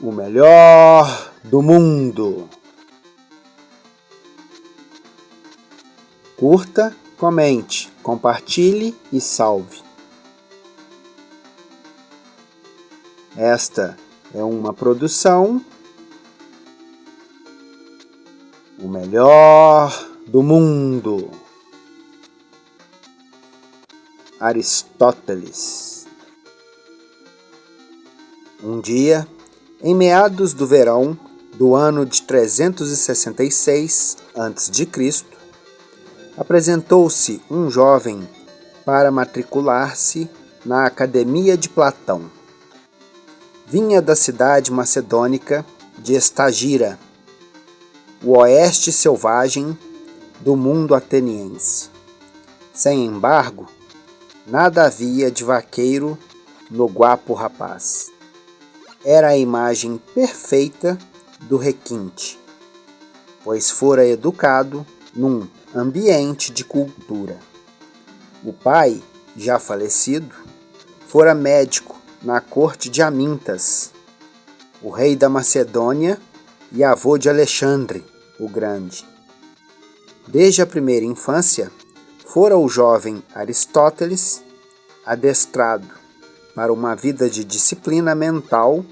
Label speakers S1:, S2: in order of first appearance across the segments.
S1: O melhor do mundo. Curta, comente, compartilhe e salve. Esta é uma produção O melhor do mundo. Aristóteles. Um dia, em meados do verão do ano de 366 a.C., apresentou-se um jovem para matricular-se na Academia de Platão. Vinha da cidade macedônica de Estagira, o oeste selvagem do mundo ateniense. Sem embargo, nada havia de vaqueiro no guapo rapaz. Era a imagem perfeita do requinte, pois fora educado num ambiente de cultura. O pai, já falecido, fora médico na corte de Amintas, o rei da Macedônia e avô de Alexandre o Grande. Desde a primeira infância, fora o jovem Aristóteles adestrado para uma vida de disciplina mental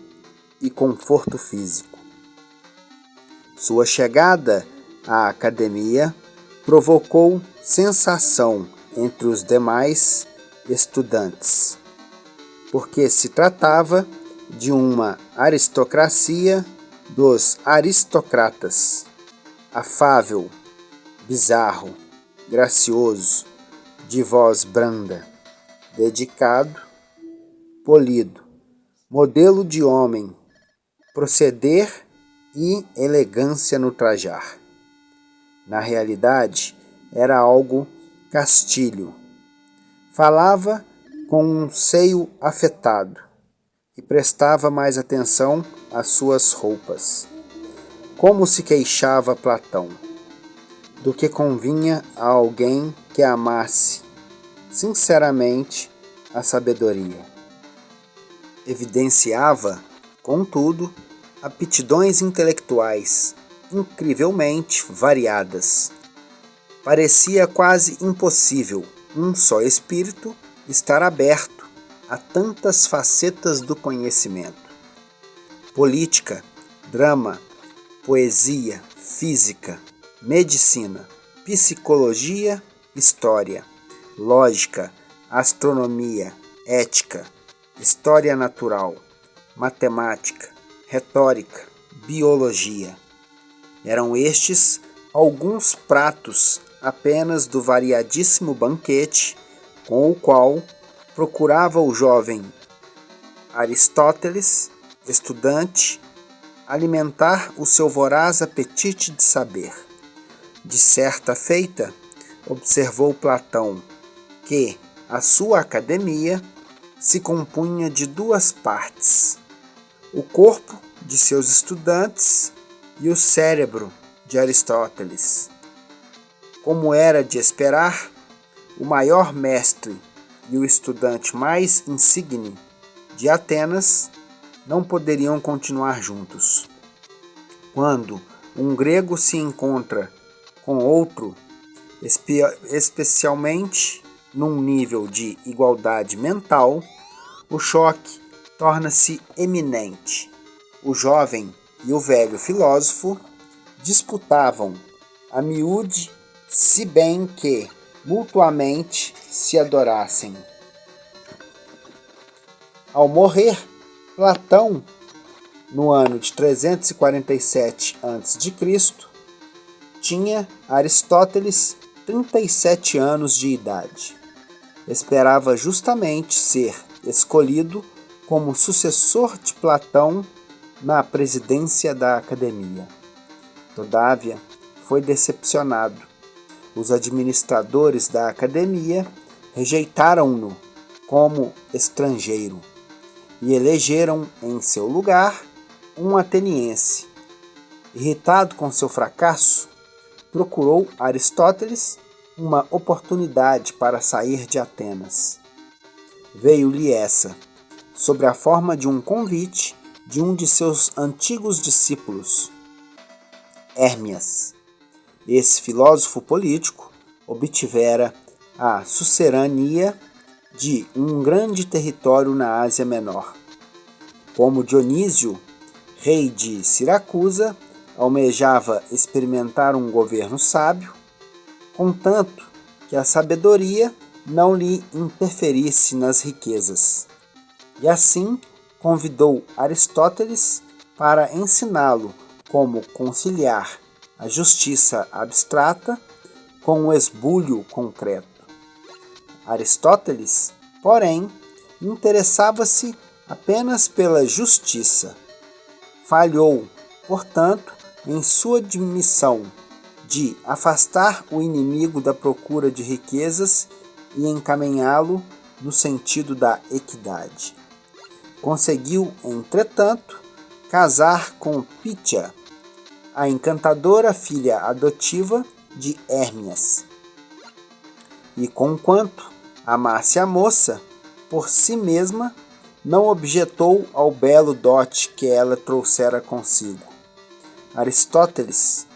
S1: e conforto físico. Sua chegada à academia provocou sensação entre os demais estudantes, porque se tratava de uma aristocracia dos aristocratas, afável, bizarro, gracioso, de voz branda, dedicado, polido, modelo de homem, proceder e elegância no trajar. Na realidade, era algo castilho. Falava com um seio afetado e prestava mais atenção às suas roupas. Como se queixava Platão, do que convinha a alguém que amasse sinceramente a sabedoria. Evidenciava, contudo, aptidões intelectuais incrivelmente variadas. Parecia quase impossível um só espírito estar aberto a tantas facetas do conhecimento. Política, drama, poesia, física, medicina, psicologia, história, lógica, astronomia, ética, história natural, matemática, retórica, biologia. Eram estes alguns pratos apenas do variadíssimo banquete com o qual procurava o jovem Aristóteles, estudante, alimentar o seu voraz apetite de saber. De certa feita, observou Platão que a sua academia se compunha de duas partes: o corpo de seus estudantes e o cérebro de Aristóteles. Como era de esperar, o maior mestre e o estudante mais insigne de Atenas não poderiam continuar juntos. Quando um grego se encontra com outro, especialmente num nível de igualdade mental, o choque torna-se eminente. O jovem e o velho filósofo disputavam a miúde, se bem que mutuamente se adorassem. Ao morrer, Platão, no ano de 347 a.C., tinha Aristóteles 37 anos de idade. Esperava justamente ser escolhido como sucessor de Platão na presidência da academia. Todavia, foi decepcionado. Os administradores da academia rejeitaram-no como estrangeiro e elegeram em seu lugar um ateniense. Irritado com seu fracasso, procurou Aristóteles uma oportunidade para sair de Atenas. Veio-lhe essa, sob a forma de um convite de um de seus antigos discípulos, Hérmias. Esse filósofo político obtivera a suzerania de um grande território na Ásia Menor. Como Dionísio, rei de Siracusa, almejava experimentar um governo sábio, contanto que a sabedoria não lhe interferisse nas riquezas. E assim convidou Aristóteles para ensiná-lo como conciliar a justiça abstrata com o esbulho concreto. Aristóteles, porém, interessava-se apenas pela justiça. Falhou, portanto, em sua missão de afastar o inimigo da procura de riquezas e encaminhá-lo no sentido da equidade. Conseguiu, entretanto, casar com Pítia, a encantadora filha adotiva de Hérmias. E conquanto amasse a moça, por si mesma, não objetou ao belo dote que ela trouxera consigo. Aristóteles,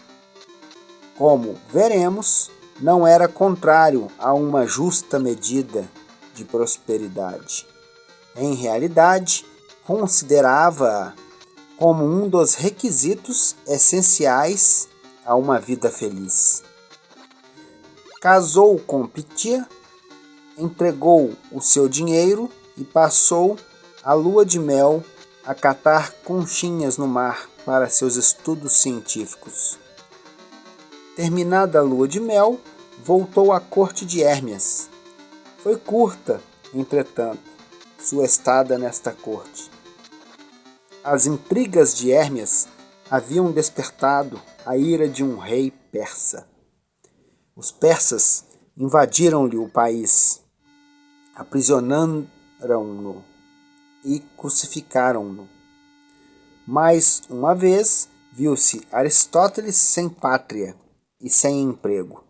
S1: como veremos, não era contrário a uma justa medida de prosperidade. Em realidade, considerava-a como um dos requisitos essenciais a uma vida feliz. Casou com Pitia, entregou o seu dinheiro e passou a lua de mel a catar conchinhas no mar para seus estudos científicos. Terminada a lua de mel, voltou à corte de Hérmias. Foi curta, entretanto, sua estada nesta corte. As intrigas de Hérmias haviam despertado a ira de um rei persa. Os persas invadiram-lhe o país, aprisionaram-no e crucificaram-no. Mais uma vez, viu-se Aristóteles sem pátria e sem emprego.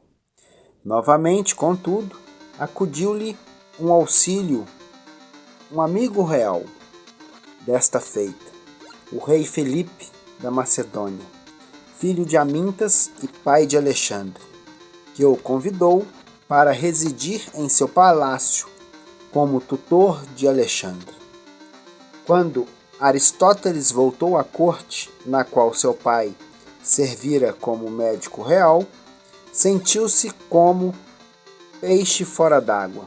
S1: Novamente, contudo, acudiu-lhe um auxílio, um amigo real desta feita, o rei Felipe da Macedônia, filho de Amintas e pai de Alexandre, que o convidou para residir em seu palácio como tutor de Alexandre. Quando Aristóteles voltou à corte, na qual seu pai servira como médico real, sentiu-se como peixe fora d'água.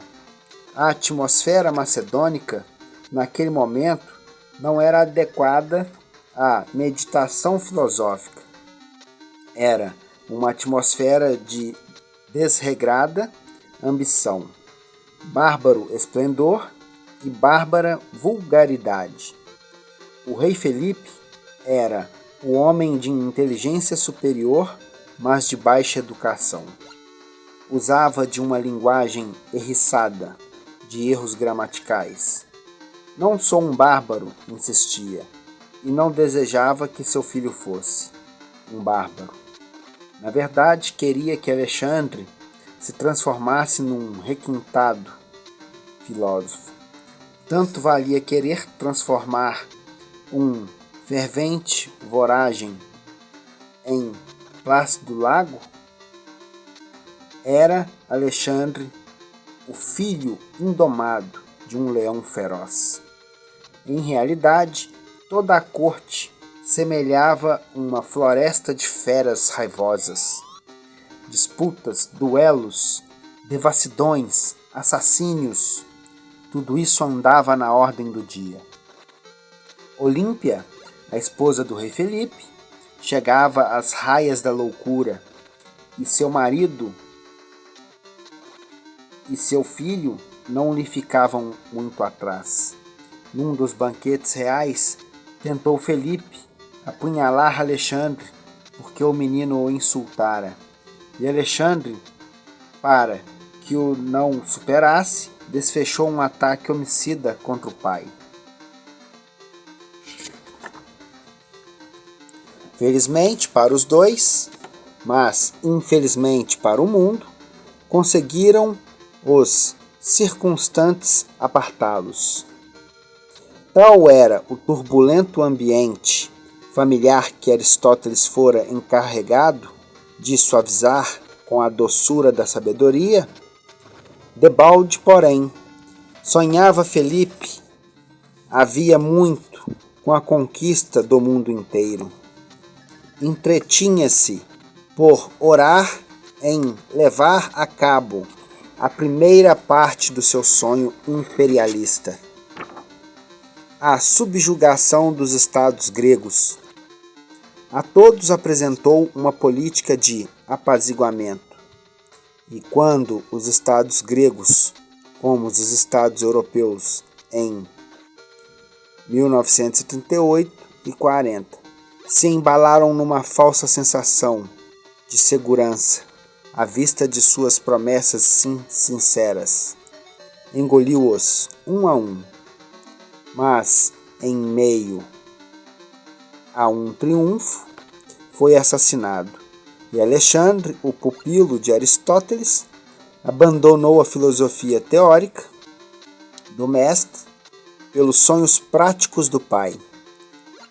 S1: A atmosfera macedônica, naquele momento, não era adequada à meditação filosófica. Era uma atmosfera de desregrada ambição, bárbaro esplendor e bárbara vulgaridade. O rei Felipe era o homem de inteligência superior, mas de baixa educação. Usava de uma linguagem erriçada, de erros gramaticais. Não sou um bárbaro, insistia, e não desejava que seu filho fosse um bárbaro. Na verdade, queria que Alexandre se transformasse num requintado filósofo. Tanto valia querer transformar um fervente voragem em Plácido Lago? Era Alexandre o filho indomado de um leão feroz. Em realidade, toda a corte semelhava uma floresta de feras raivosas. Disputas, duelos, devassidões, assassínios, tudo isso andava na ordem do dia. Olímpia, a esposa do rei Felipe, chegava às raias da loucura, e seu marido e seu filho não lhe ficavam muito atrás. Num dos banquetes reais, tentou Felipe apunhalar Alexandre, porque o menino o insultara. E Alexandre, para que o não superasse, desfechou um ataque homicida contra o pai. Felizmente para os dois, mas infelizmente para o mundo, conseguiram os circunstantes apartá-los. Tal era o turbulento ambiente familiar que Aristóteles fora encarregado de suavizar com a doçura da sabedoria, debalde, porém, sonhava Felipe havia muito com a conquista do mundo inteiro. Entretinha-se por orar em levar a cabo a primeira parte do seu sonho imperialista, a subjugação dos estados gregos. A todos apresentou uma política de apaziguamento, e quando os estados gregos, como os estados europeus em 1938 e 40, se embalaram numa falsa sensação de segurança à vista de suas promessas sinceras, engoliu-os um a um, mas em meio a um triunfo foi assassinado, e Alexandre, o pupilo de Aristóteles, abandonou a filosofia teórica do mestre pelos sonhos práticos do pai.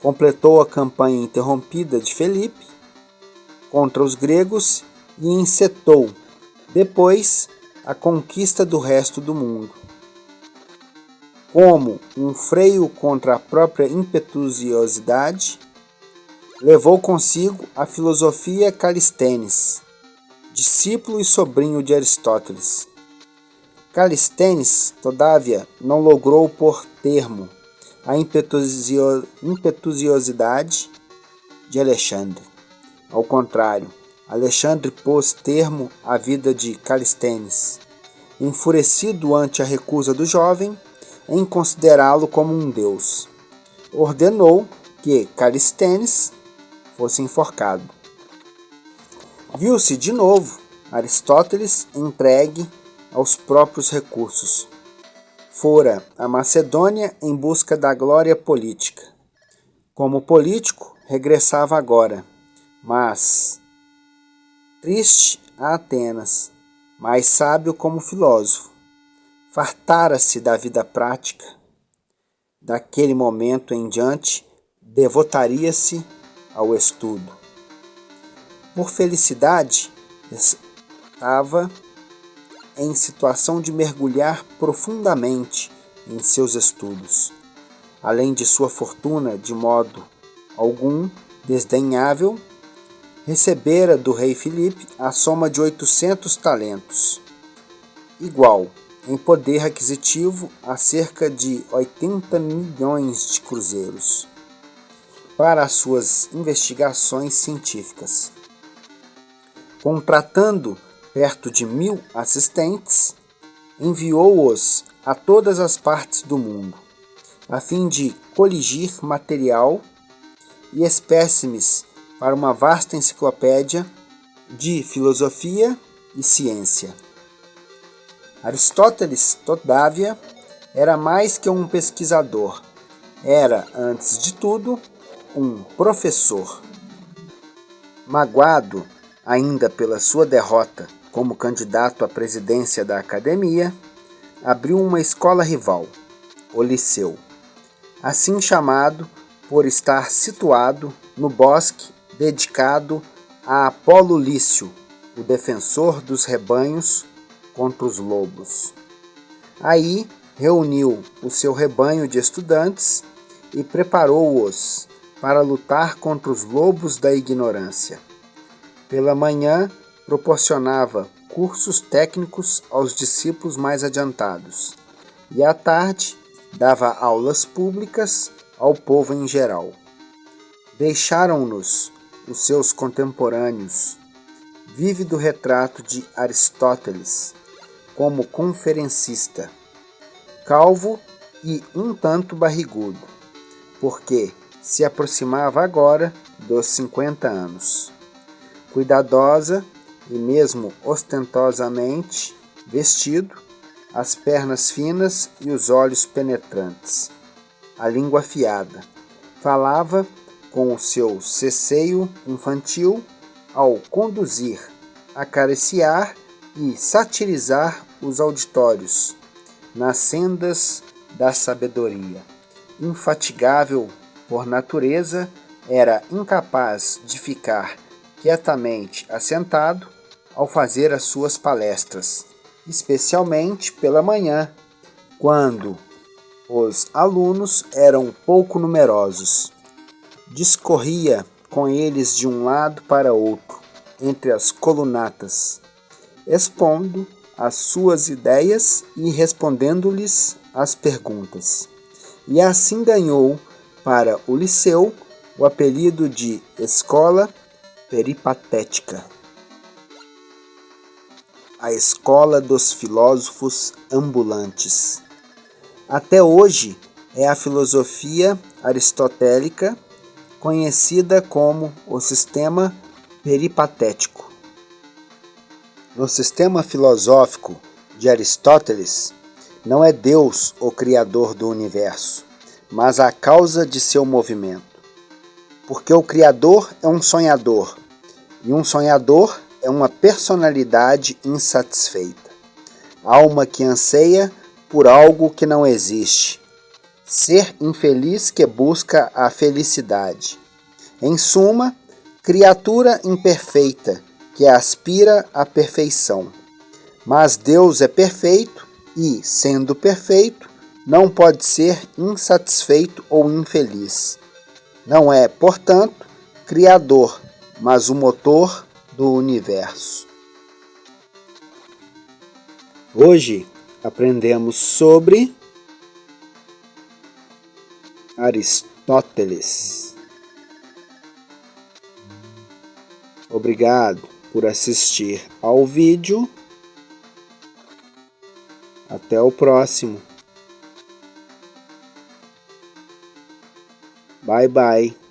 S1: Completou a campanha interrompida de Felipe contra os gregos e encetou, depois, a conquista do resto do mundo. Como um freio contra a própria impetuosidade, levou consigo a filosofia Calistênis, discípulo e sobrinho de Aristóteles. Calistênis, todavia, não logrou pôr termo à impetuosidade de Alexandre. Ao contrário, Alexandre pôs termo à vida de Calistênis, enfurecido ante a recusa do jovem em considerá-lo como um deus. Ordenou que Calistênis fosse enforcado. Viu-se de novo Aristóteles entregue aos próprios recursos. Fora a Macedônia em busca da glória política. Como político, regressava agora, mas triste a Atenas, mais sábio como filósofo. Fartara-se da vida prática. Daquele momento em diante, devotaria-se ao estudo. Por felicidade, estava em situação de mergulhar profundamente em seus estudos. Além de sua fortuna, de modo algum desdenhável, recebera do rei Filipe a soma de 800 talentos, igual em poder aquisitivo a cerca de 80 milhões de cruzeiros, para as suas investigações científicas. Contratando perto de 1000 assistentes, enviou-os a todas as partes do mundo, a fim de coligir material e espécimes para uma vasta enciclopédia de filosofia e ciência. Aristóteles, todavia, era mais que um pesquisador. Era, antes de tudo, um professor. Magoado ainda pela sua derrota como candidato à presidência da academia, abriu uma escola rival, o Liceu, assim chamado por estar situado no bosque dedicado a Apolo Lício, o defensor dos rebanhos contra os lobos. Aí reuniu o seu rebanho de estudantes e preparou-os para lutar contra os lobos da ignorância. Pela manhã, proporcionava cursos técnicos aos discípulos mais adiantados, e à tarde dava aulas públicas ao povo em geral. Deixaram-nos os seus contemporâneos vívido retrato de Aristóteles como conferencista, calvo e um tanto barrigudo, porque se aproximava agora dos 50 anos. Cuidadosa e mesmo ostentosamente vestido, as pernas finas e os olhos penetrantes, a língua afiada. Falava com o seu ceceio infantil ao conduzir, acariciar e satirizar os auditórios nas sendas da sabedoria. infatigável por natureza, era incapaz de ficar quietamente assentado ao fazer as suas palestras, especialmente pela manhã, quando os alunos eram pouco numerosos. Discorria com eles de um lado para outro, entre as colunatas, expondo as suas ideias e respondendo-lhes as perguntas. E assim ganhou para o liceu o apelido de Escola Peripatética, a escola dos filósofos ambulantes. Até hoje é a filosofia aristotélica conhecida como o sistema peripatético. No sistema filosófico de Aristóteles, não é Deus o criador do universo, mas a causa de seu movimento. Porque o criador é um sonhador, e um sonhador é uma personalidade insatisfeita, alma que anseia por algo que não existe, ser infeliz que busca a felicidade. Em suma, criatura imperfeita que aspira à perfeição. Mas Deus é perfeito e, sendo perfeito, não pode ser insatisfeito ou infeliz. Não é, portanto, criador, mas o motor do universo. Hoje aprendemos sobre Aristóteles. Obrigado por assistir ao vídeo. Até o próximo. Bye, bye.